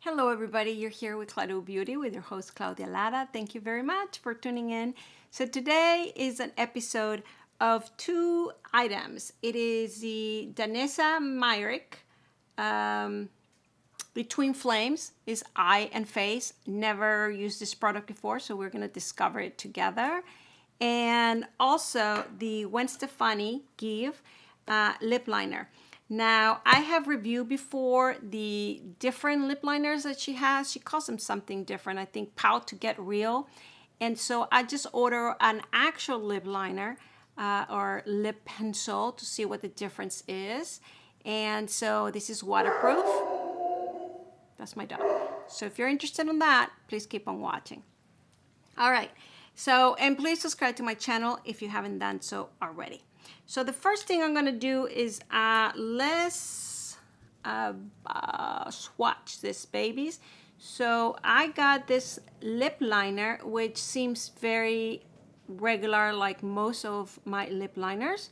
Hello everybody, you're here with Claudio Beauty with your host Claudia Lara. Thank you very much for tuning in. So today is an episode of two items. It is the Danessa Myricks Between Flames is eye and face. Never used this product before, so we're going to discover it together. And also the Stefani Give lip liner. Now, I have reviewed before the different lip liners that she has. She calls them something different. I think Pout to Get Real. And so I just order an actual lip liner or lip pencil to see what the difference is. And so this is waterproof. That's my dog. So if you're interested in that, please keep on watching. All right. So, and please subscribe to my channel if you haven't done so already. So the first thing I'm going to do is let's swatch this, babies. So I got this lip liner, which seems very regular like most of my lip liners.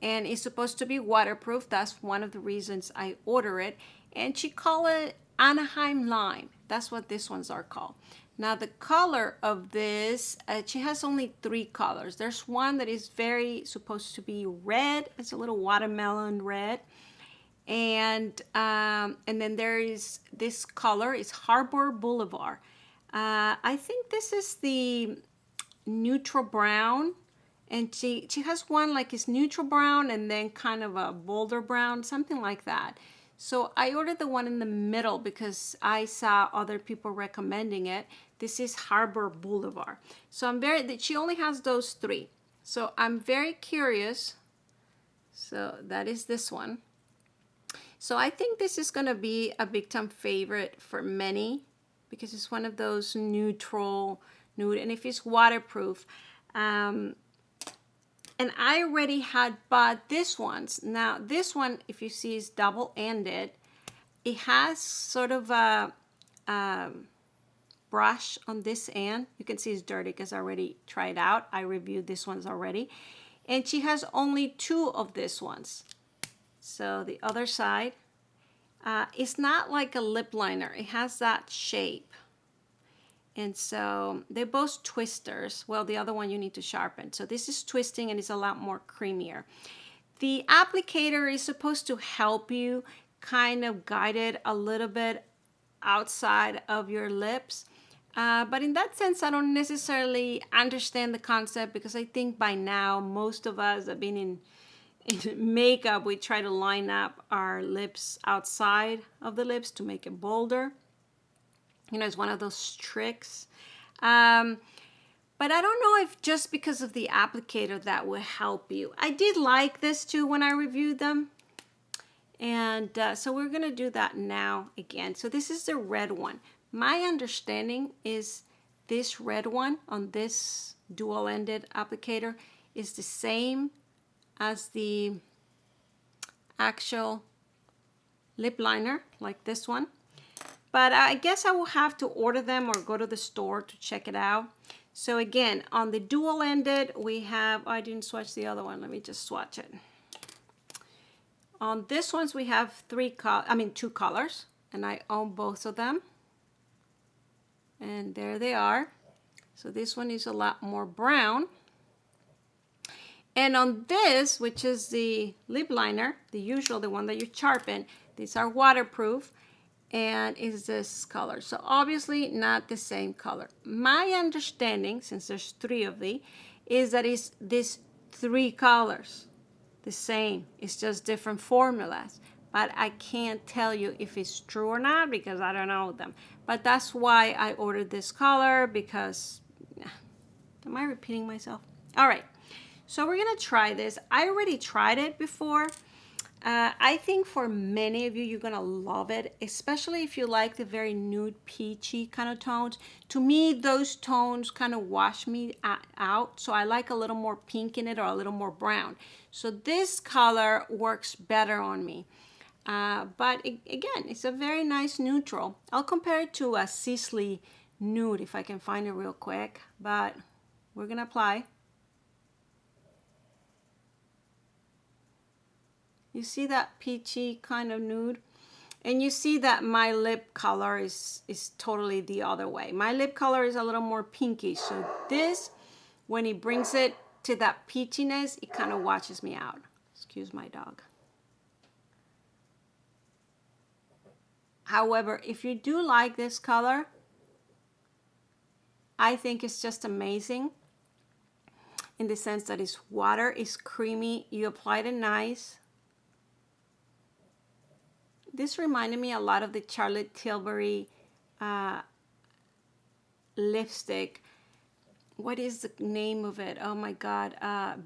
And it's supposed to be waterproof. That's one of the reasons I order it. And she called it Anaheim Lime. That's what these ones are called. Now the color of this, she has only 3 colors. There's one that is very supposed to be red. It's a little watermelon red. And then there is this color is Harbor Boulevard. I think this is the neutral brown. And she has one like it's neutral brown and then kind of a bolder brown, something like that. So I ordered the one in the middle because I saw other people recommending it. This is Harbor Boulevard. So she only has those 3. So I'm very curious. So that is this one. So I think this is going to be a big time favorite for many because it's one of those neutral nude. And if it's waterproof, and I already had bought this ones. Now this one, if you see, is double-ended. It has sort of a brush on this end. You can see it's dirty because I already tried out. I reviewed these ones already. And she has only 2 of these ones. So the other side, it's not like a lip liner. It has that shape. And so they're both twisters. Well, the other one you need to sharpen. So this is twisting and it's a lot more creamier. The applicator is supposed to help you kind of guide it a little bit outside of your lips. But in that sense, I don't necessarily understand the concept because I think by now, most of us have been in makeup. We try to line up our lips outside of the lips to make it bolder. You know, it's one of those tricks. But I don't know if just because of the applicator that will help you. I did like this too when I reviewed them. And so we're going to do that now again. So this is the red one. My understanding is this red one on this dual-ended applicator is the same as the actual lip liner, like this one. But I guess I will have to order them or go to the store to check it out. So again, on the dual-ended, we have, I didn't swatch the other one. Let me just swatch it. On this ones, we have 2 colors, and I own both of them. And there they are. So this one is a lot more brown. And on this, which is the lip liner, the usual, the one that you sharpen, these are waterproof. And is this color. So obviously not the same color. My understanding, since there's 3 of these, is that it's these 3 colors. The same. It's just different formulas. But I can't tell you if it's true or not because I don't know them. But that's why I ordered this color because, am I repeating myself? All right. So we're going to try this. I already tried it before. I think for many of you, you're going to love it, especially if you like the very nude peachy kind of tones. To me, those tones kind of wash me out. So I like a little more pink in it or a little more brown. So this color works better on me. But again, it's a very nice neutral. I'll compare it to a Sisley nude if I can find it real quick. But we're going to apply. You see that peachy kind of nude? And you see that my lip color is totally the other way. My lip color is a little more pinky. So this, when he brings it to that peachiness, it kind of washes me out. Excuse my dog. However, if you do like this color, I think it's just amazing in the sense that it's water, it's creamy, you applied it nice. This reminded me a lot of the Charlotte Tilbury lipstick. What is the name of it? Oh my God,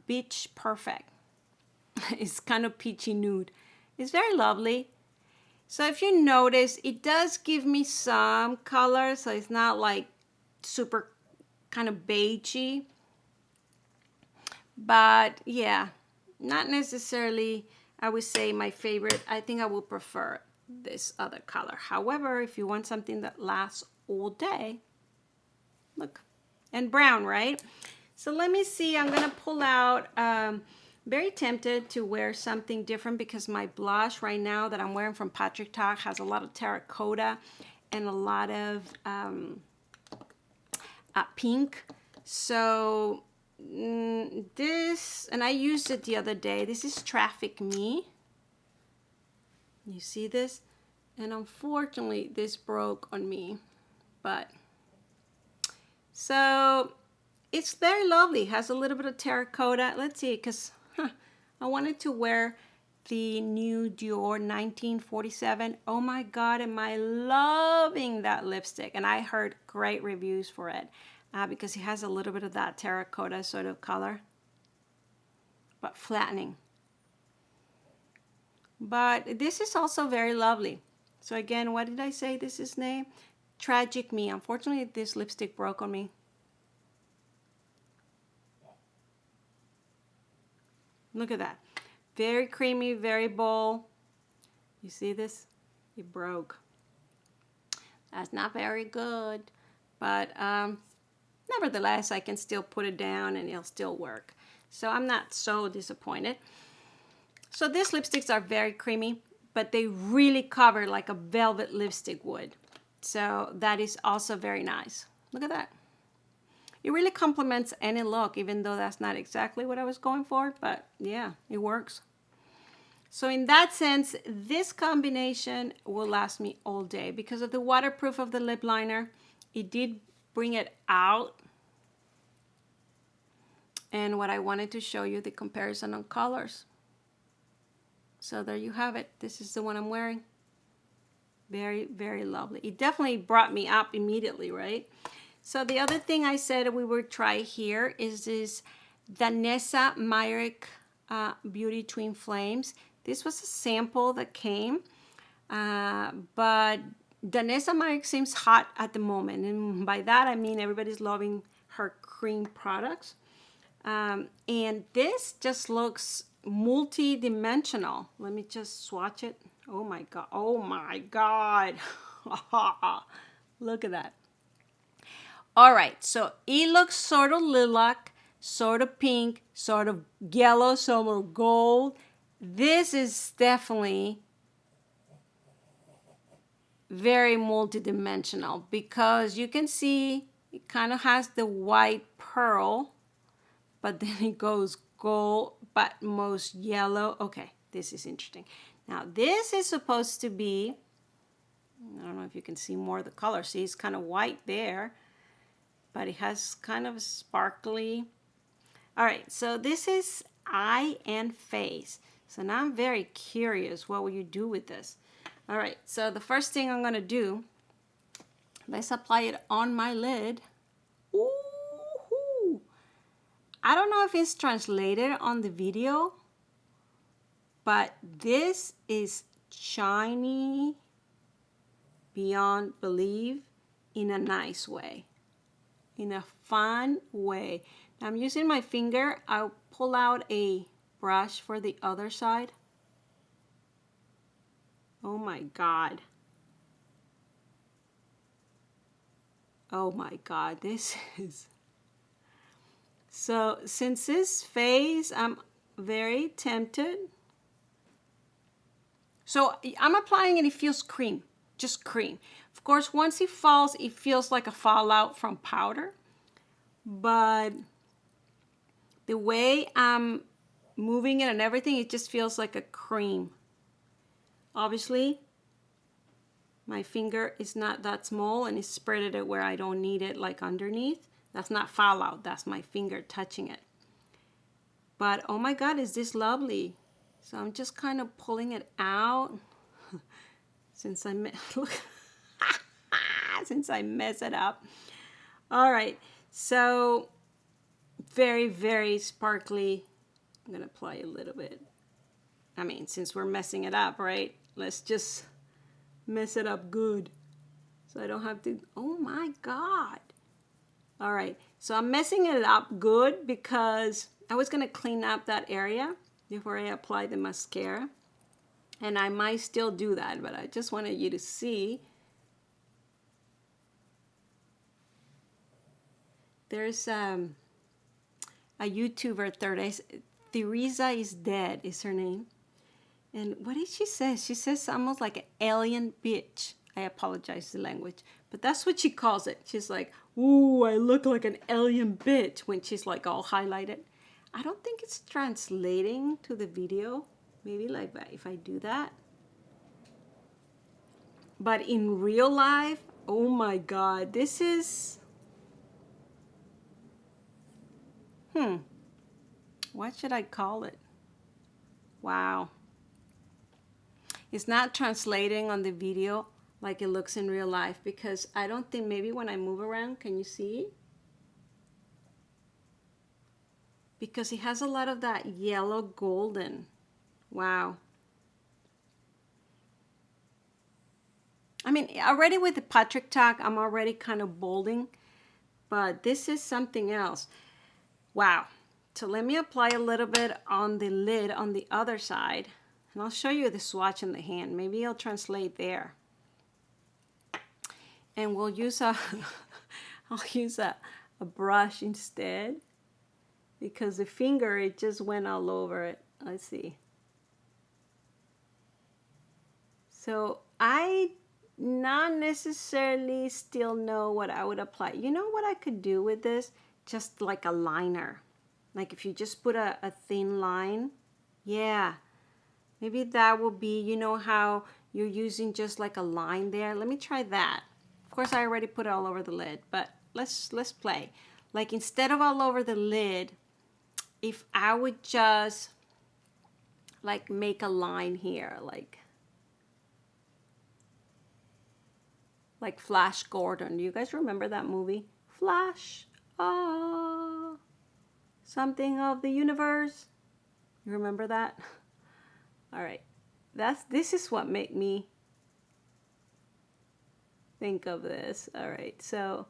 Beach Perfect. It's kind of peachy nude. It's very lovely. So if you notice, it does give me some color, so it's not like super kind of beigey. But yeah, not necessarily, I would say, my favorite. I think I would prefer this other color. However, if you want something that lasts all day, look, and brown, right? So let me see, I'm gonna pull out, very tempted to wear something different because my blush right now that I'm wearing from Patrick Ta has a lot of terracotta and a lot of pink. So this, and I used it the other day, this is Traffic Me. You see this? And unfortunately this broke on me, but so it's very lovely, has a little bit of terracotta. Let's see, because I wanted to wear the new Dior 1947. Oh my God, am I loving that lipstick? And I heard great reviews for it because it has a little bit of that terracotta sort of color, but flattening. But this is also very lovely. So again, what did I say this is name? Tragic Me. Unfortunately, this lipstick broke on me. Look at that. Very creamy, very bold. You see this? It broke. That's not very good. But nevertheless, I can still put it down and it'll still work. So I'm not so disappointed. So these lipsticks are very creamy, but they really cover like a velvet lipstick would. So that is also very nice. Look at that. It really complements any look, even though that's not exactly what I was going for, but yeah, it works. So in that sense, this combination will last me all day because of the waterproof of the lip liner. It did bring it out. And what I wanted to show you, the comparison on colors. So there you have it. This is the one I'm wearing. Very, very lovely. It definitely brought me up immediately, right? So the other thing I said we would try here is this Danessa Myricks BeautyTwin Flames. This was a sample that came, but Danessa Myricks seems hot at the moment. And by that, I mean everybody's loving her cream products. And this just looks multi-dimensional. Let me just swatch it. Oh my God. Oh my God. Look at that. All right, so it looks sort of lilac, sort of pink, sort of yellow, sort of gold. This is definitely very multidimensional because you can see it kind of has the white pearl, but then it goes gold, but most yellow. Okay, this is interesting. Now, this is supposed to be, I don't know if you can see more of the color. See, it's kind of white there, but it has kind of sparkly. All right, so this is eye and face. So now I'm very curious, what will you do with this? All right, so the first thing I'm gonna do, let's apply it on my lid. Ooh, I don't know if it's translated on the video, but this is shiny beyond belief in a nice way. In a fun way. Now I'm using my finger. I'll pull out a brush for the other side. Oh my God. Oh my God, this is... So since this phase, I'm very tempted So I'm applying it, it feels cream, just cream. Of course, once it falls, it feels like a fallout from powder. But the way I'm moving it and everything, it just feels like a cream. Obviously, my finger is not that small and it's spreaded it where I don't need it, like underneath. That's not fallout, that's my finger touching it. But oh my God, is this lovely. So I'm just kind of pulling it out since I look since I mess it up. All right, so very, very sparkly. I'm gonna apply a little bit. I mean, since we're messing it up, right? Let's just mess it up good. So I don't have to, oh my God. All right, so I'm messing it up good because I was gonna clean up that area before I apply the mascara. And I might still do that, but I just wanted you to see. There's a YouTuber, Teresa is Dead is her name. And what did she say? She says almost like an alien bitch. I apologize the language, but that's what she calls it. She's like, ooh, I look like an alien bitch when she's like all highlighted. I don't think it's translating to the video. Maybe like if I do that. But in real life, oh my God, this is, what should I call it? Wow. It's not translating on the video like it looks in real life because I don't think, maybe when I move around, can you see? Because it has a lot of that yellow golden. Wow. I mean, already with the Patrick Talk, I'm already kind of bolding, but this is something else. Wow. So let me apply a little bit on the lid on the other side, and I'll show you the swatch in the hand. Maybe I'll translate there. And we'll use I'll use a brush instead because the finger, it just went all over it. Let's see. So I not necessarily still know what I would apply. You know what I could do with this? Just like a liner. Like if you just put a thin line. Yeah. Maybe that will be, you know how you're using just like a line there. Let me try that. Of course, I already put it all over the lid, but let's play. Like instead of all over the lid, if I would just like make a line here, like Flash Gordon. Do you guys remember that movie? Flash, something of the universe. You remember that? All right, this is what made me think of this. All right, so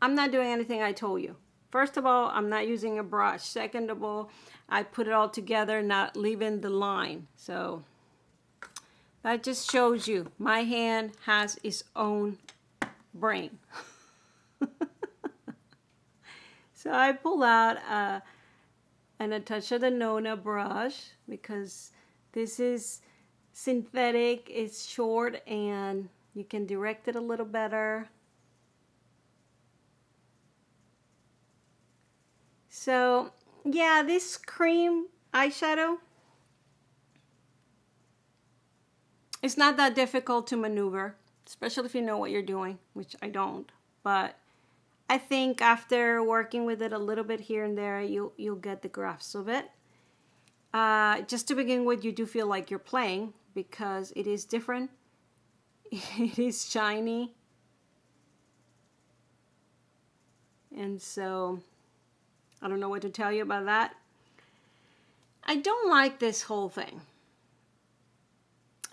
I'm not doing anything I told you. First of all, I'm not using a brush. Second of all, I put it all together, not leaving the line. So that just shows you my hand has its own brain. So I pull out a Natasha Denona brush because this is synthetic, it's short, and you can direct it a little better. So yeah, this cream eyeshadow, it's not that difficult to maneuver, especially if you know what you're doing, which I don't. But I think after working with it a little bit here and there, you'll get the grasp of it. Just to begin with, you do feel like you're playing because it is different. It is shiny. And so I don't know what to tell you about that. I don't like this whole thing.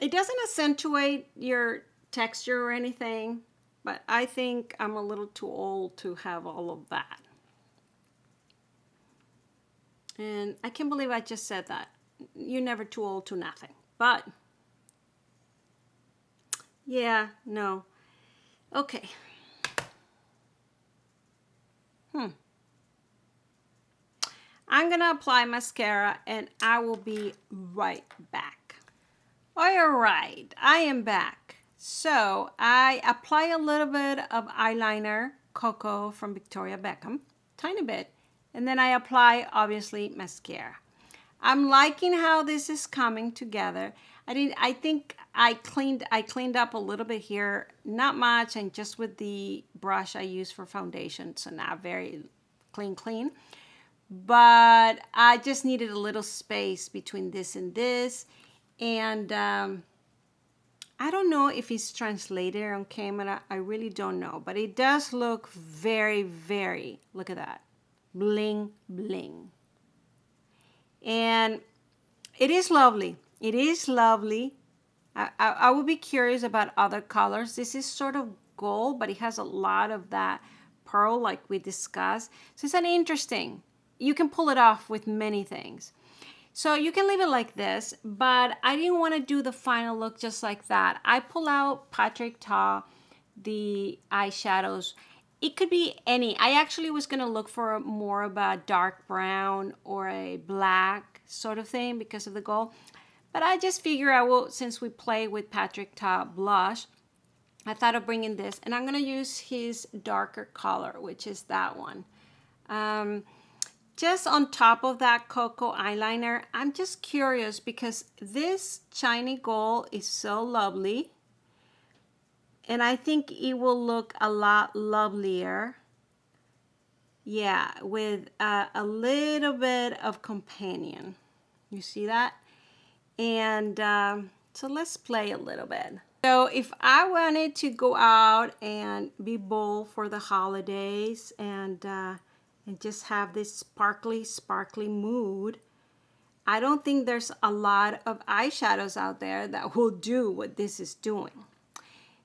It doesn't accentuate your texture or anything, but I think I'm a little too old to have all of that. And I can't believe I just said that. You're never too old to nothing. But yeah, no. Okay. I'm gonna apply mascara and I will be right back. All right, I am back. So I apply a little bit of eyeliner, Cocoa from Victoria Beckham, tiny bit, and then I apply obviously mascara. I'm liking how this is coming together. I think I cleaned up a little bit here, not much, and just with the brush I use for foundation, so not very clean. But I just needed a little space between this and this, and I don't know if it's translated on camera. I really don't know, but it does look very, very, look at that, bling, bling. And it is lovely. It is lovely. I would be curious about other colors. This is sort of gold, but it has a lot of that pearl like we discussed. So it's an interesting, you can pull it off with many things. So you can leave it like this, but I didn't want to do the final look just like that. I pull out Patrick Ta, the eyeshadows. It could be any. I actually was going to look for more of a dark brown or a black sort of thing because of the gold. But I just figure I will, since we play with Patrick Ta blush, I thought of bringing this. And I'm going to use his darker color, which is that one. Just on top of that cocoa eyeliner, I'm just curious because this shiny gold is so lovely. And I think it will look a lot lovelier. Yeah, with a little bit of companion. You see that? And so let's play a little bit. So if I wanted to go out and be bold for the holidays and just have this sparkly mood, I don't think there's a lot of eyeshadows out there that will do what this is doing.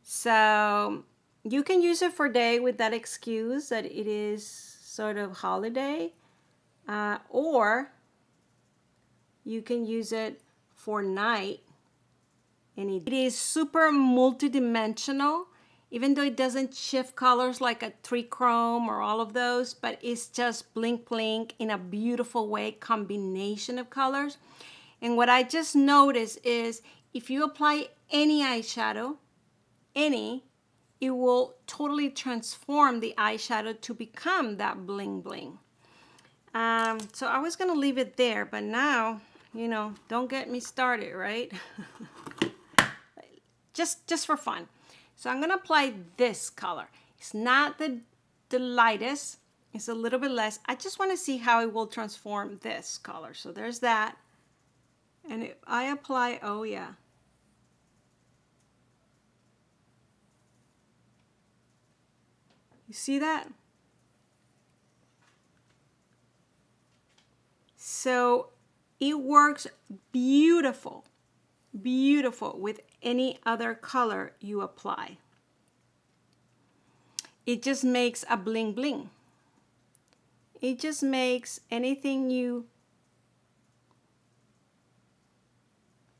So you can use it for day with that excuse that it is sort of holiday, or you can use it for night, and it is super multidimensional, even though it doesn't shift colors like a trichrome or all of those, but it's just blink blink in a beautiful way, combination of colors. And what I just noticed is if you apply any eyeshadow, it will totally transform the eyeshadow to become that bling bling. So I was gonna leave it there, but now, you know, don't get me started, right? just for fun. So I'm gonna apply this color. It's not the lightest, it's a little bit less. I just wanna see how it will transform this color. So there's that. And if I apply, oh yeah. You see that? So it works beautiful with any other color you apply. It just makes a bling bling. It just makes anything you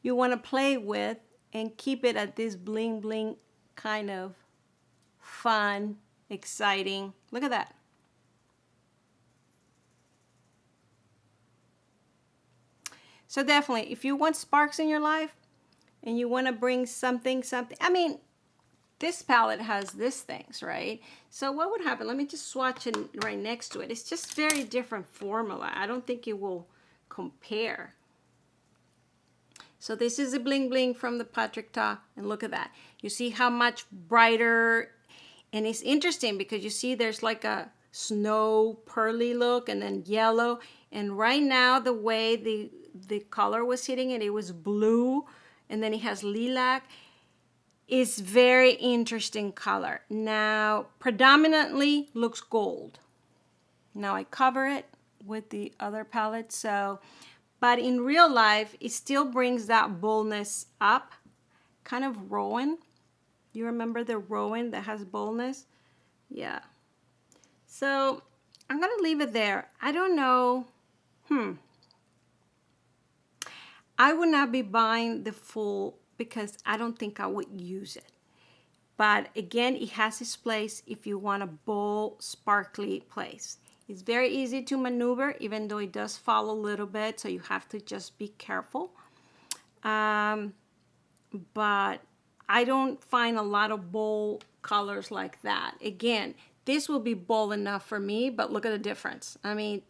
want to play with and keep it at this bling bling kind of fun, exciting. Look at that. So definitely, if you want sparks in your life and you want to bring something, I mean, this palette has these things, right? So what would happen? Let me just swatch it right next to it. It's just very different formula. I don't think it will compare. So this is a bling bling from the Patrick Ta, and look at that. You see how much brighter, and it's interesting because you see there's like a snow pearly look and then yellow, and right now the way the color was hitting it, it was blue, and then it has lilac. It's very interesting color. Now predominantly looks gold. Now I cover it with the other palette, so but in real life it still brings that boldness up, kind of Rowan. You remember the Rowan that has boldness? Yeah. So I'm gonna leave it there. I don't know. I would not be buying the full because I don't think I would use it. But again, it has its place if you want a bold, sparkly place. It's very easy to maneuver, even though it does fall a little bit, so you have to just be careful. but I don't find a lot of bold colors like that. Again, this will be bold enough for me, but look at the difference. I mean,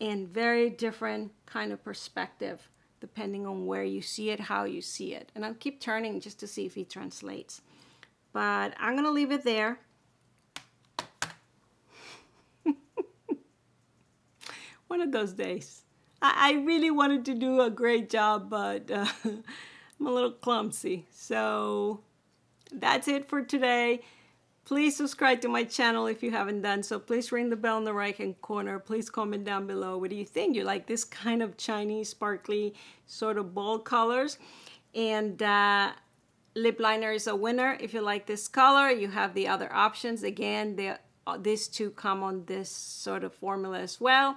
and very different kind of perspective depending on where you see it, how you see it. And I'll keep turning just to see if it translates. But I'm gonna leave it there. One of those days. I really wanted to do a great job, but I'm a little clumsy. So that's it for today. Please subscribe to my channel if you haven't done so. Please ring the bell in the right hand corner. Please comment down below. What do you think? You like this kind of Chinese sparkly sort of bold colors? And lip liner is a winner. If you like this color, you have the other options. Again, these two come on this sort of formula as well.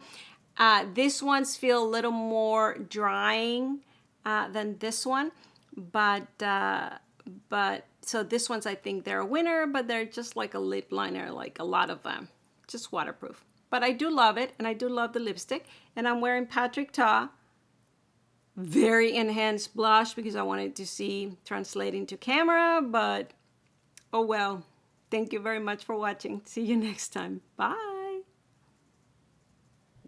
These ones feel a little more drying than this one, but so this one's, I think they're a winner, but they're just like a lip liner, like a lot of them, just waterproof. But I do love it, and I do love the lipstick, and I'm wearing Patrick Ta, very enhanced blush because I wanted to see translating to camera, but oh well. Thank you very much for watching. See you next time. Bye.